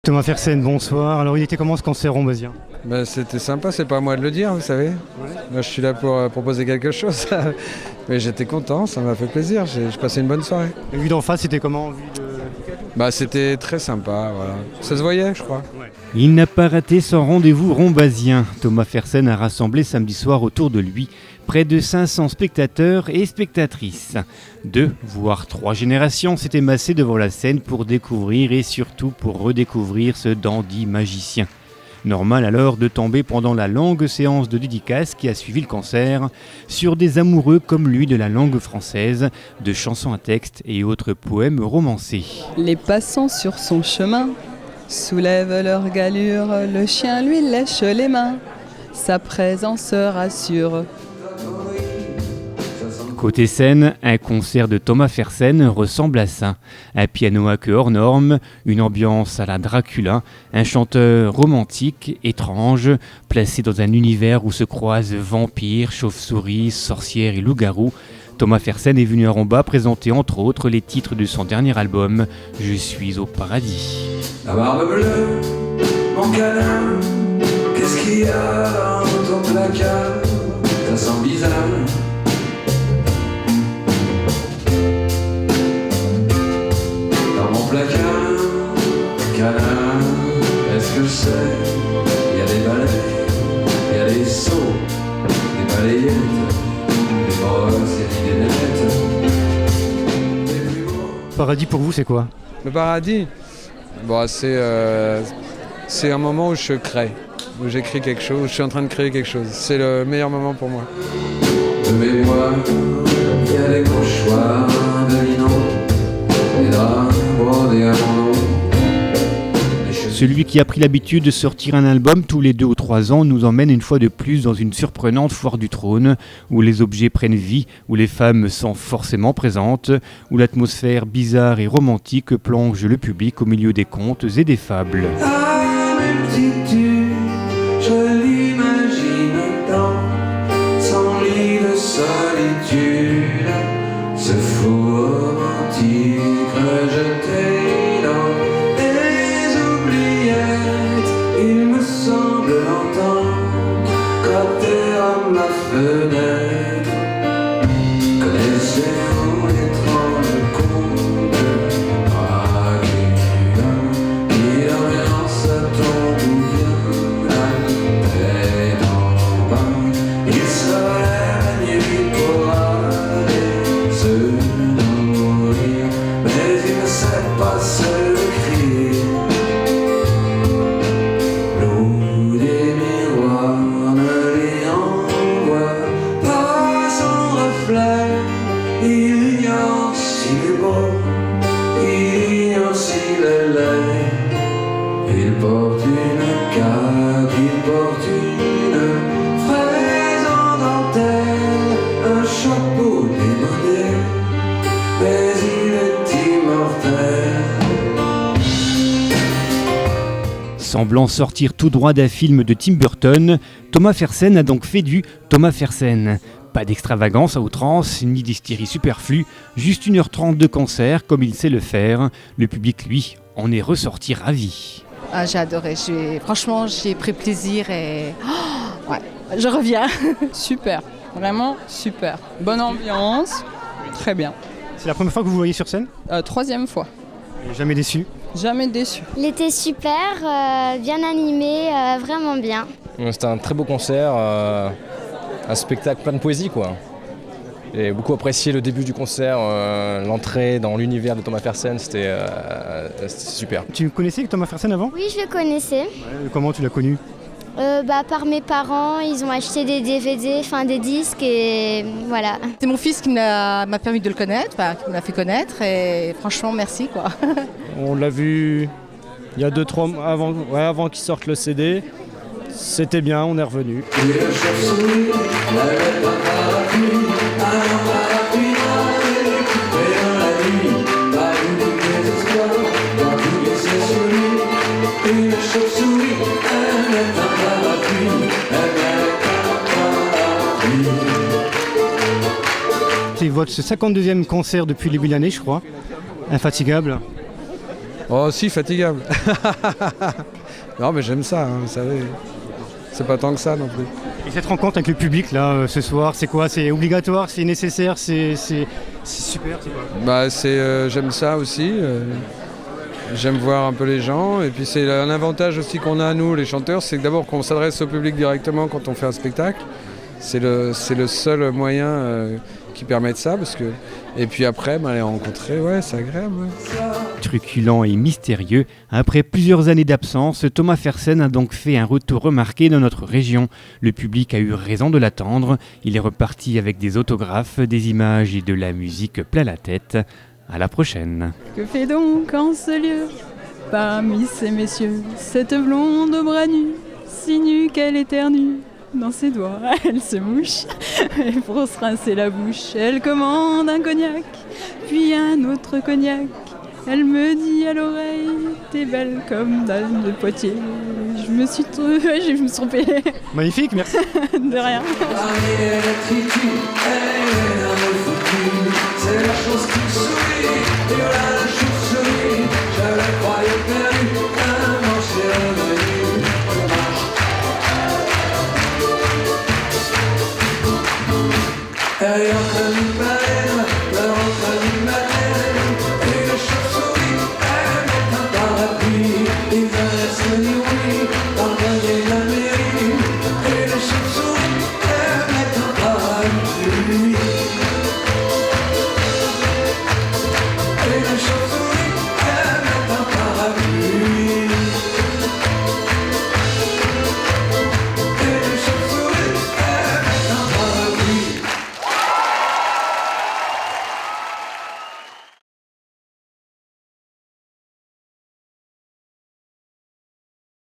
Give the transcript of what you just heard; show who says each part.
Speaker 1: Thomas Fersen, bonsoir. Alors il était comment ce concert ronbasien?
Speaker 2: C'était sympa, c'est pas à moi de le dire, vous savez. Moi je suis là pour proposer quelque chose. Mais j'étais content, ça m'a fait plaisir, j'ai passé une bonne soirée.
Speaker 1: Et vu d'en face, c'était comment vu de...
Speaker 2: C'était très sympa, voilà. Ça se voyait, je crois.
Speaker 1: Ouais.
Speaker 3: Il n'a pas raté son rendez-vous ronbasien. Thomas Fersen a rassemblé samedi soir autour de lui près de 500 spectateurs et spectatrices. 2, voire 3 générations s'étaient massées devant la scène pour découvrir et surtout pour redécouvrir ce dandy magicien. Normal alors de tomber pendant la longue séance de dédicace qui a suivi le concert sur des amoureux comme lui de la langue française, de chansons à texte et autres poèmes romancés.
Speaker 4: Les passants sur son chemin soulèvent leur galure, le chien lui lèche les mains, sa présence rassure.
Speaker 3: Côté scène, un concert de Thomas Fersen ressemble à ça. Un piano à queue hors norme, une ambiance à la Dracula, un chanteur romantique, étrange, placé dans un univers où se croisent vampires, chauves-souris, sorcières et loups-garous. Thomas Fersen est venu à Romba présenter entre autres les titres de son dernier album, Je suis au paradis.
Speaker 5: La barbe bleue, mon câlin, qu'est-ce qu'il y a dans ton placard? Ça sent bizarre. Dans mon placard, câlin, est-ce que je sais? Il y a des balais, il y a des seaux, des balayettes, des brosses et des nettes.
Speaker 1: Paradis pour vous, c'est quoi?
Speaker 2: Le paradis, c'est un moment où je crée, où j'écris quelque chose, où je suis en train de créer quelque chose. C'est le meilleur moment pour moi.
Speaker 5: De mémoire, il y a des mouchoirs de lino, des draps brodés à mon nom.
Speaker 3: Celui qui a pris l'habitude de sortir un album tous les 2 ou 3 ans nous emmène une fois de plus dans une surprenante foire du trône, où les objets prennent vie, où les femmes sont forcément présentes, où l'atmosphère bizarre et romantique plonge le public au milieu des contes et des fables.
Speaker 5: La multitude, je l'imagine dans son lit de solitude, ce fou romantique rejeté dans des oubliettes. Il me semble l'entendre gratter à ma fenêtre. Connaissez-vous l'étrange conte Dracula qui l'ambiance tombe bien la tête en bas? Il se lève la nuit pour aller se nourrir, mais il ne sait pas se crier. L'eau des miroirs ne lui envoie pas son reflet. Il ignore s'il est beau, il ignore s'il est laid. Il porte une cape, il porte une fraise en dentelle, un chapeau démodé, mais il est immortel.
Speaker 3: Semblant sortir tout droit d'un film de Tim Burton, Thomas Fersen a donc fait du Thomas Fersen. Pas d'extravagance à outrance, ni d'hystérie superflue, juste 1h30 de concert comme il sait le faire. Le public, lui, en est ressorti ravi.
Speaker 6: Ah, j'ai adoré, franchement j'ai pris plaisir et ouais, je reviens.
Speaker 4: Super, vraiment super. Bonne ambiance, très bien.
Speaker 1: C'est la première fois que vous vous voyez sur scène?
Speaker 4: 3e fois,
Speaker 1: Et jamais déçu?
Speaker 4: jamais déçu.
Speaker 7: Il était super, bien animé, vraiment bien.
Speaker 8: C'était un très beau concert, un spectacle plein de poésie quoi. J'ai beaucoup apprécié le début du concert, l'entrée dans l'univers de Thomas Fersen, c'était super.
Speaker 1: Tu connaissais Thomas Fersen avant?
Speaker 7: Oui, je le connaissais.
Speaker 1: Comment tu l'as connu?
Speaker 7: Par mes parents, ils ont acheté des DVD, des disques et voilà.
Speaker 6: C'est mon fils qui m'a permis de le connaître, qui me l'a fait connaître et franchement merci quoi.
Speaker 9: On l'a vu il y a 2-3 mois avant qu'il sorte le CD. C'était bien, on est revenu.
Speaker 5: Et le chauve-souris, la bête d'un parapluie, un parapluie noir et coupé dans la nuit, par une désespoir, dans tout laisser sur lui. Une chauve-souris, elle met un parapluie, elle met un parapluie.
Speaker 1: C'est votre 52e concert depuis le début de l'année, je crois. Infatigable.
Speaker 2: Oh si, fatigable. Non mais j'aime ça, hein, vous savez. C'est pas tant que ça non plus.
Speaker 1: Et cette rencontre avec le public là ce soir, c'est quoi? C'est obligatoire, c'est nécessaire, c'est super, c'est quoi?
Speaker 2: Bah j'aime ça aussi. J'aime voir un peu les gens. Et puis c'est un avantage aussi qu'on a nous, les chanteurs, c'est que d'abord qu'on s'adresse au public directement quand on fait un spectacle. C'est le seul moyen qui permet de ça. Et puis après, les rencontrer, ouais, c'est agréable. Ouais.
Speaker 3: Truculent et mystérieux, après plusieurs années d'absence, Thomas Fersen a donc fait un retour remarqué dans notre région. Le public a eu raison de l'attendre. Il est reparti avec des autographes, des images et de la musique plein la tête. À la prochaine.
Speaker 4: Que fait donc en ce lieu, parmi ces messieurs, cette blonde aux bras nus, si nue qu'elle éternue? Dans ses doigts, elle se mouche, et pour se rincer la bouche, elle commande un cognac, puis un autre cognac. Elle me dit à l'oreille, t'es belle comme Dame de Poitiers. Je me suis trompée.
Speaker 1: Magnifique, merci.
Speaker 4: De rien.
Speaker 5: C'est la chose qui sourit, et voilà.